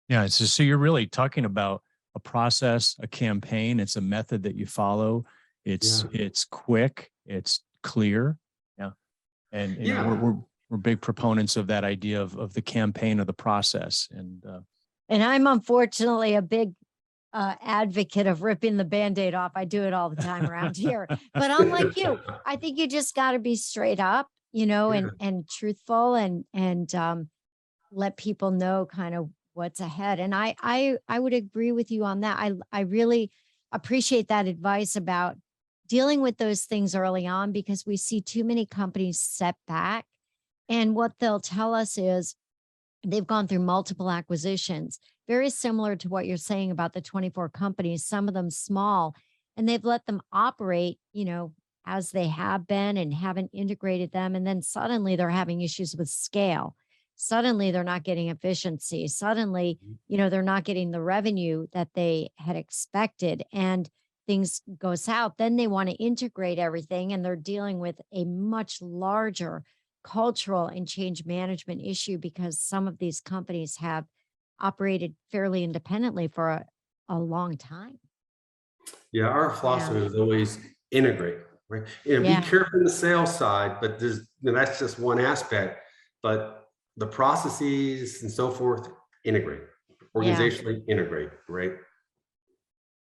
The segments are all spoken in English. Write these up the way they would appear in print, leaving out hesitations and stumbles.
Yeah. It's just, so you're really talking about a process, a campaign. It's a method that you follow. Yeah. It's quick. It's clear. Yeah. And, you know, Yeah. we're big proponents of that idea of the campaign or the process. And I'm unfortunately a big advocate of ripping the Band-Aid off. I do it all the time around here. But unlike you, I think you just got to be straight up, Yeah. and truthful and let people know kind of what's ahead. And I would agree with you on that. I really appreciate that advice about dealing with those things early on, because we see too many companies step back, and what they'll tell us is they've gone through multiple acquisitions, very similar to what you're saying about the 24 companies, some of them small, and they've let them operate, as they have been and haven't integrated them. And then suddenly they're having issues with scale. Suddenly they're not getting efficiency. Suddenly, they're not getting the revenue that they had expected, and things go south. Then they want to integrate everything, and they're dealing with a much larger cultural and change management issue, because some of these companies have operated fairly independently for a long time. Yeah. Our philosophy is always integrate, right? Be Yeah. careful in the sales side, but that's just one aspect. But the processes and so forth, integrate, Yeah. organizationally integrate, right?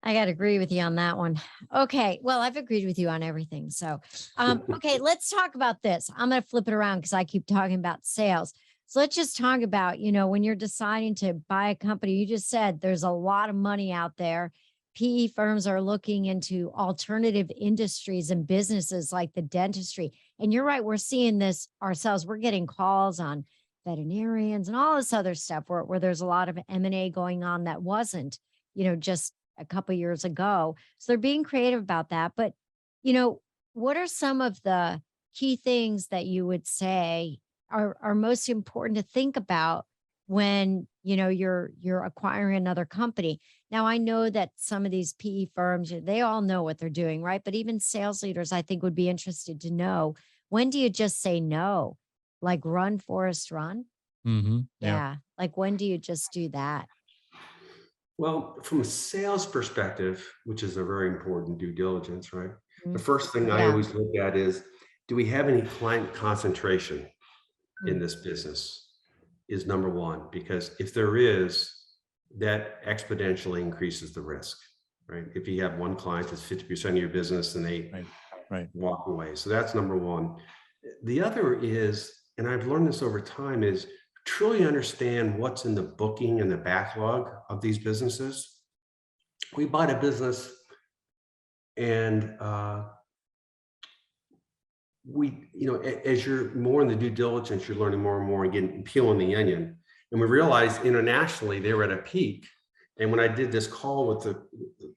I got to agree with you on that one. Okay. Well, I've agreed with you on everything. So, okay, let's talk about this. I'm going to flip it around because I keep talking about sales. So let's just talk about, when you're deciding to buy a company, you just said there's a lot of money out there. PE firms are looking into alternative industries and businesses like the dentistry. And you're right. We're seeing this ourselves. We're getting calls on veterinarians and all this other stuff where there's a lot of M&A going on that wasn't, just a couple years ago. So they're being creative about that. But, what are some of the key things that you would say are most important to think about when, you're acquiring another company? Now, I know that some of these PE firms, they all know what they're doing, right? But even sales leaders, I think, would be interested to know, when do you just say no? Like run, Forrest, run? Mm-hmm. Yeah. Like, when do you just do that? Well, from a sales perspective, which is a very important due diligence, right? The first thing I Yeah. always look at is, do we have any client concentration in this business? Is number one, because if there is, that exponentially increases the risk, right? If you have one client that's 50% of your business and they Right. walk away. So that's number one. The other is, and I've learned this over time, is truly understand what's in the booking and the backlog of these businesses. We bought a business and as you're more in the due diligence, you're learning more and more and getting peeling the onion. And we realized internationally they were at a peak. And when I did this call with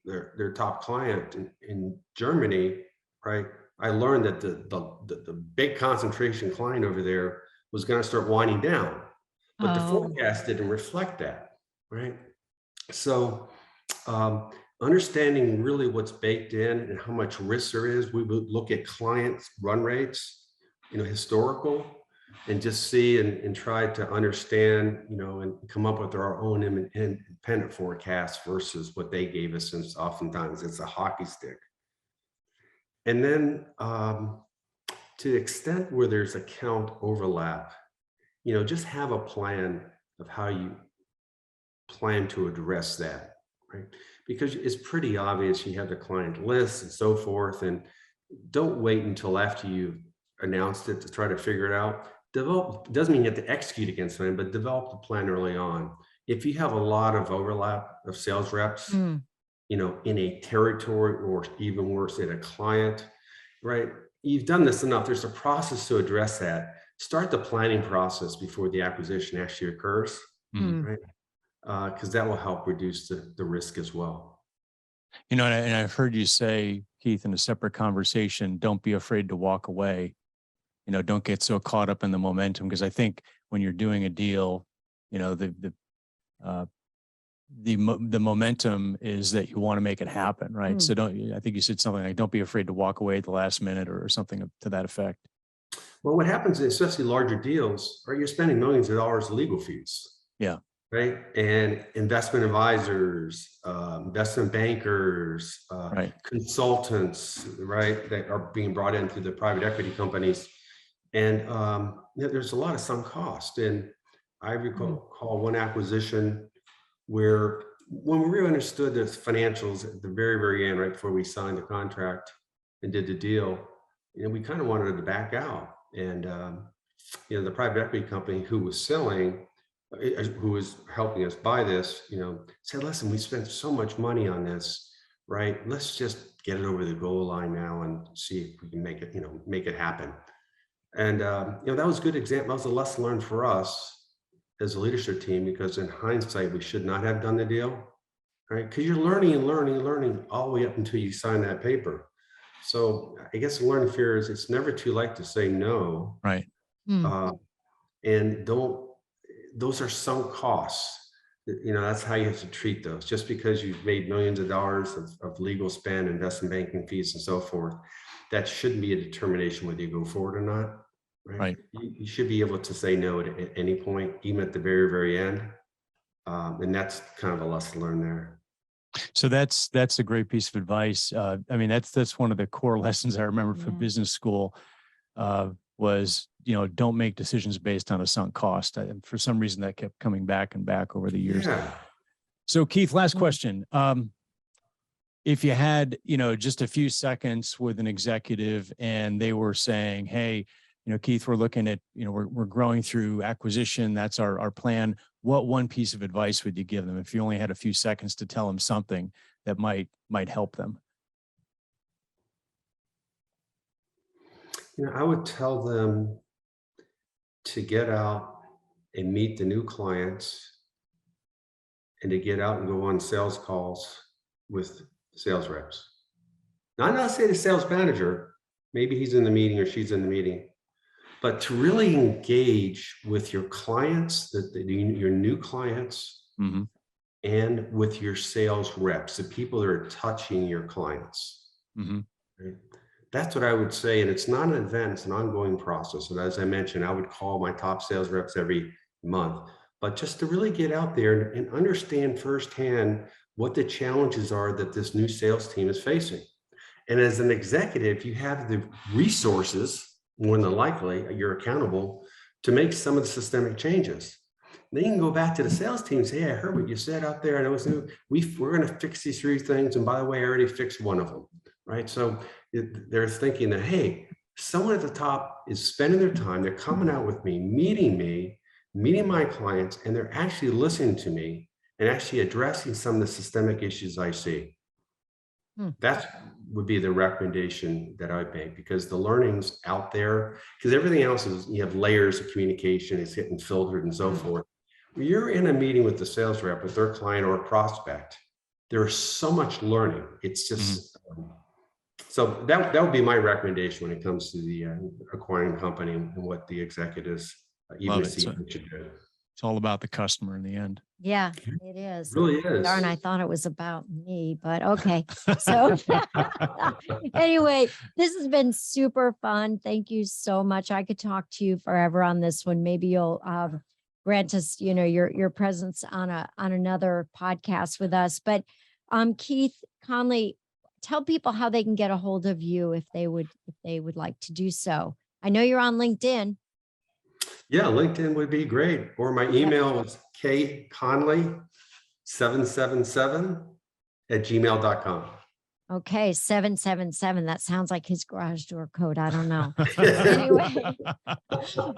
their top client in Germany, right, I learned that the big concentration client over there was going to start winding down. But the forecast didn't reflect that, right? So understanding really what's baked in and how much risk there is, we would look at clients' run rates, historical, and just see and try to understand, and come up with our own independent forecast versus what they gave us, since oftentimes it's a hockey stick. And then to the extent where there's account overlap, just have a plan of how you plan to address that, right? Because it's pretty obvious you have the client list and so forth, and don't wait until after you've announced it to try to figure it out. Doesn't mean you have to execute against them, but develop the plan early on. If you have a lot of overlap of sales reps, in a territory, or even worse, in a client, right? You've done this enough. There's a process to address that. Start the planning process before the acquisition actually occurs, right? Because that will help reduce the risk as well. And I've heard you say, Keith, in a separate conversation, don't be afraid to walk away. Don't get so caught up in the momentum, because I think when you're doing a deal, the momentum is that you want to make it happen, right? So I think you said something like, don't be afraid to walk away at the last minute, or something to that effect. Well, what happens, especially larger deals, are you're spending millions of dollars in legal fees. Yeah. right? And investment advisors, investment bankers, Right. consultants, right, that are being brought in through the private equity companies. And there's a lot of sunk cost. And I recall one acquisition where when we really understood the financials at the very, very end, right before we signed the contract and did the deal, we kind of wanted to back out. And the private equity company who was selling, who was helping us buy this, said, listen, we spent so much money on this, right? Let's just get it over the goal line now and see if we can make it happen. And, that was a good example. That was a lesson learned for us as a leadership team, because in hindsight, we should not have done the deal, right? Because you're learning and learning and learning all the way up until you sign that paper. So I guess the learning fear is it's never too late to say no. Right. And those are sunk costs. That's how you have to treat those. Just because you've made millions of dollars of legal spend, investment banking fees, and so forth, that shouldn't be a determination whether you go forward or not. Right. You should be able to say no at any point, even at the very, very end. And that's kind of a lesson learned there. So that's a great piece of advice. I mean, that's one of the core lessons I remember from business school, was, don't make decisions based on a sunk cost. And for some reason that kept coming back and back over the years. Yeah. So Keith, last question. If you had, just a few seconds with an executive and they were saying, hey, Keith, we're looking at, we're growing through acquisition. That's our plan. What one piece of advice would you give them if you only had a few seconds to tell them something that might help them? I would tell them to get out and meet the new clients and to get out and go on sales calls with sales reps. Now, I'm not saying the sales manager, maybe he's in the meeting or she's in the meeting, but to really engage with your clients, your new clients, and with your sales reps, the people that are touching your clients. Right? That's what I would say. And it's not an event, it's an ongoing process. And as I mentioned, I would call my top sales reps every month, but just to really get out there and understand firsthand what the challenges are that this new sales team is facing. And as an executive, you have the resources, more than likely, you're accountable to make some of the systemic changes. Then you can go back to the sales team and say, hey, I heard what you said out there. And it was new. We're going to fix these 3 things. And by the way, I already fixed one of them, right? So they're thinking that, hey, someone at the top is spending their time. They're coming out with me, meeting my clients, and they're actually listening to me and actually addressing some of the systemic issues I see. That would be the recommendation that I would make, because the learning's out there, because everything else is, you have layers of communication, it's getting filtered and so forth. When you're in a meeting with the sales rep, with their client or a prospect, there's so much learning. It's just, so that would be my recommendation when it comes to the acquiring company and what the executives even see should do. It's all about the customer in the end. Yeah, it is. It really is. Darn, I thought it was about me, but okay. So anyway, this has been super fun. Thank you so much. I could talk to you forever on this one. Maybe you'll grant us, your presence on another podcast with us. But Keith Conley, tell people how they can get a hold of you if they would like to do so. I know you're on LinkedIn. Yeah, LinkedIn would be great. Or my email is kconley777@gmail.com. Okay, 777. That sounds like his garage door code. I don't know. Anyway.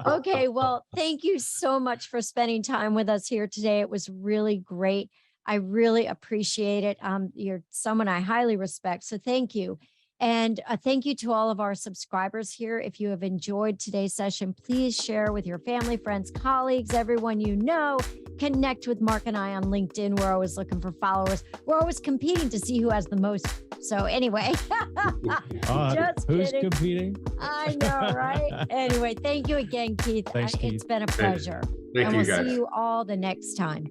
Okay, well, thank you so much for spending time with us here today. It was really great. I really appreciate it. You're someone I highly respect. So thank you. And thank you to all of our subscribers here. If you have enjoyed today's session, please share with your family, friends, colleagues, everyone you know. Connect with Mark and I on LinkedIn. We're always looking for followers. We're always competing to see who has the most. So anyway, just who's kidding. competing? I know, right? Anyway, thank you again, Keith. Thanks, Keith. It's been a pleasure. Thank and you, we'll guys. see you all the next time.